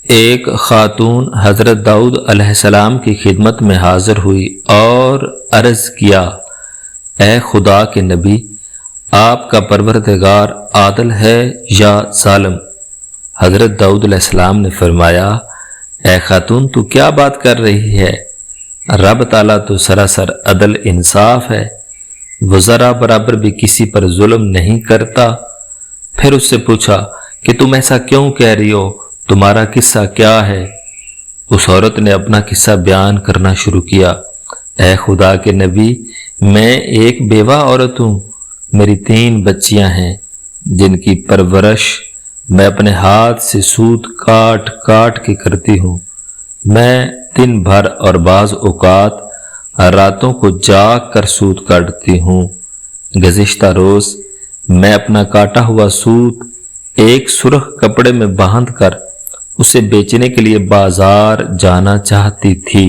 ایک خاتون حضرت داؤد علیہ السلام کی خدمت میں حاضر ہوئی اور عرض کیا، اے خدا کے نبی، آپ کا پروردگار عادل ہے یا ظالم؟ حضرت داؤد علیہ السلام نے فرمایا، اے خاتون، تو کیا بات کر رہی ہے؟ رب تعالیٰ تو سراسر عدل انصاف ہے، وہ ذرا برابر بھی کسی پر ظلم نہیں کرتا۔ پھر اس سے پوچھا کہ تم ایسا کیوں کہہ رہی ہو، تمہارا قصہ کیا ہے؟ اس عورت نے اپنا قصہ بیان کرنا شروع کیا، اے خدا کے نبی، میں ایک بیوہ عورت ہوں، میری 3 بچیاں ہیں جن کی پرورش میں اپنے ہاتھ سے سوت کاٹ کاٹ کے کرتی ہوں۔ میں دن بھر اور بعض اوقات راتوں کو جاگ کر سوت کاٹتی ہوں۔ گزشتہ روز میں اپنا کاٹا ہوا سوت ایک سرخ کپڑے میں باندھ کر اسے بیچنے کے لیے بازار جانا چاہتی تھی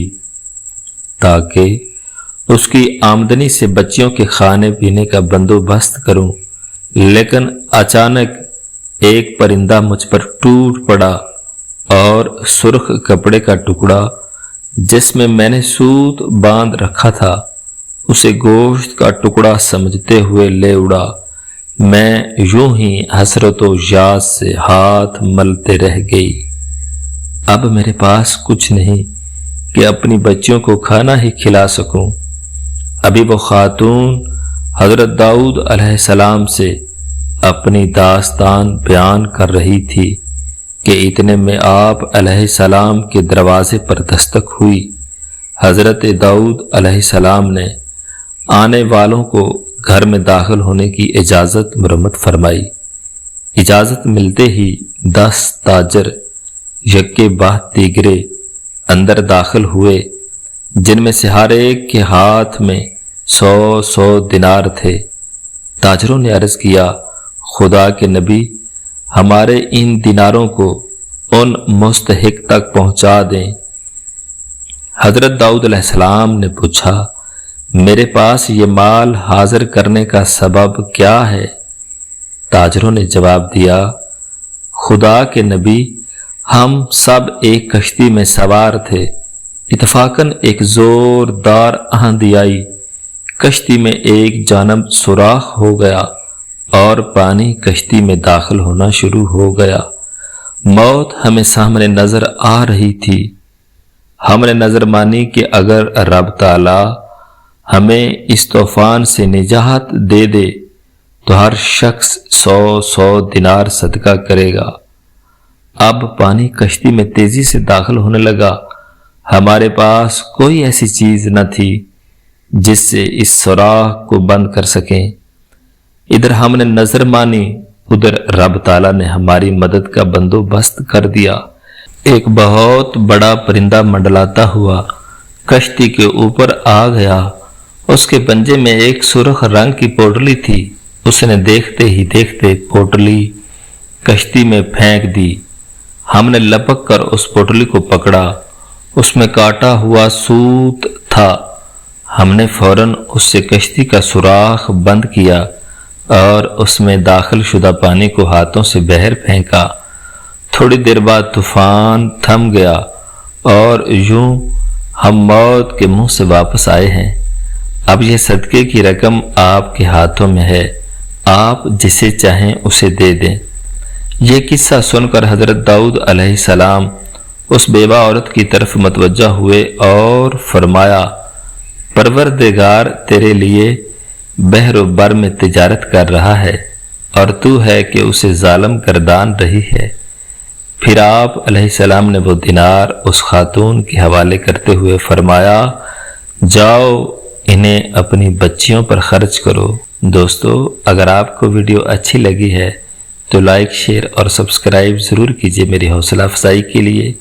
تاکہ اس کی آمدنی سے بچیوں کے کھانے پینے کا بندوبست کروں، لیکن اچانک ایک پرندہ مجھ پر ٹوٹ پڑا اور سرخ کپڑے کا ٹکڑا جس میں میں نے سوت باندھ رکھا تھا اسے گوشت کا ٹکڑا سمجھتے ہوئے لے اڑا۔ میں یوں ہی حسرت و یاس سے ہاتھ ملتے رہ گئی۔ اب میرے پاس کچھ نہیں کہ اپنی بچیوں کو کھانا ہی کھلا سکوں۔ ابھی وہ خاتون حضرت داؤد علیہ السلام سے اپنی داستان بیان کر رہی تھی کہ اتنے میں آپ علیہ السلام کے دروازے پر دستک ہوئی۔ حضرت داؤد علیہ السلام نے آنے والوں کو گھر میں داخل ہونے کی اجازت مرمت فرمائی۔ اجازت ملتے ہی 10 تاجر یکے بعد دیگرے اندر داخل ہوئے، جن میں سے ہر ایک کے ہاتھ میں 100 دینار تھے۔ تاجروں نے عرض کیا، خدا کے نبی، ہمارے ان دیناروں کو ان مستحق تک پہنچا دیں۔ حضرت داؤد علیہ السلام نے پوچھا، میرے پاس یہ مال حاضر کرنے کا سبب کیا ہے؟ تاجروں نے جواب دیا، خدا کے نبی، ہم سب ایک کشتی میں سوار تھے، اتفاقاً ایک زوردار آندھی آئی، کشتی میں ایک جانب سوراخ ہو گیا اور پانی کشتی میں داخل ہونا شروع ہو گیا۔ موت ہمیں سامنے نظر آ رہی تھی۔ ہم نے نظر مانی کہ اگر رب تعالی ہمیں اس طوفان سے نجات دے دے تو ہر شخص 100 دینار صدقہ کرے گا۔ اب پانی کشتی میں تیزی سے داخل ہونے لگا، ہمارے پاس کوئی ایسی چیز نہ تھی جس سے اس سوراخ کو بند کر سکیں۔ ادھر ہم نے نظر مانی، ادھر رب تعالیٰ نے ہماری مدد کا بندوبست کر دیا۔ ایک بہت بڑا پرندہ منڈلاتا ہوا کشتی کے اوپر آ گیا، اس کے پنجے میں ایک سرخ رنگ کی پوٹلی تھی۔ اس نے دیکھتے ہی دیکھتے پوٹلی کشتی میں پھینک دی۔ ہم نے لپک کر اس پوٹلی کو پکڑا، اس میں کاٹا ہوا سوت تھا۔ ہم نے فوراً اس سے کشتی کا سوراخ بند کیا اور اس میں داخل شدہ پانی کو ہاتھوں سے باہر پھینکا۔ تھوڑی دیر بعد طوفان تھم گیا اور یوں ہم موت کے منہ سے واپس آئے ہیں۔ اب یہ صدقے کی رقم آپ کے ہاتھوں میں ہے، آپ جسے چاہیں اسے دے دیں۔ یہ قصہ سن کر حضرت داؤد علیہ السلام اس بیوہ عورت کی طرف متوجہ ہوئے اور فرمایا، پروردگار تیرے لیے بحر و بر میں تجارت کر رہا ہے اور تو ہے کہ اسے ظالم گردان رہی ہے۔ پھر آپ علیہ السلام نے وہ دینار اس خاتون کے حوالے کرتے ہوئے فرمایا، جاؤ انہیں اپنی بچیوں پر خرچ کرو۔ دوستو، اگر آپ کو ویڈیو اچھی لگی ہے تو لائک، شیئر اور سبسکرائب ضرور کیجیے میری حوصلہ افزائی کے لیے۔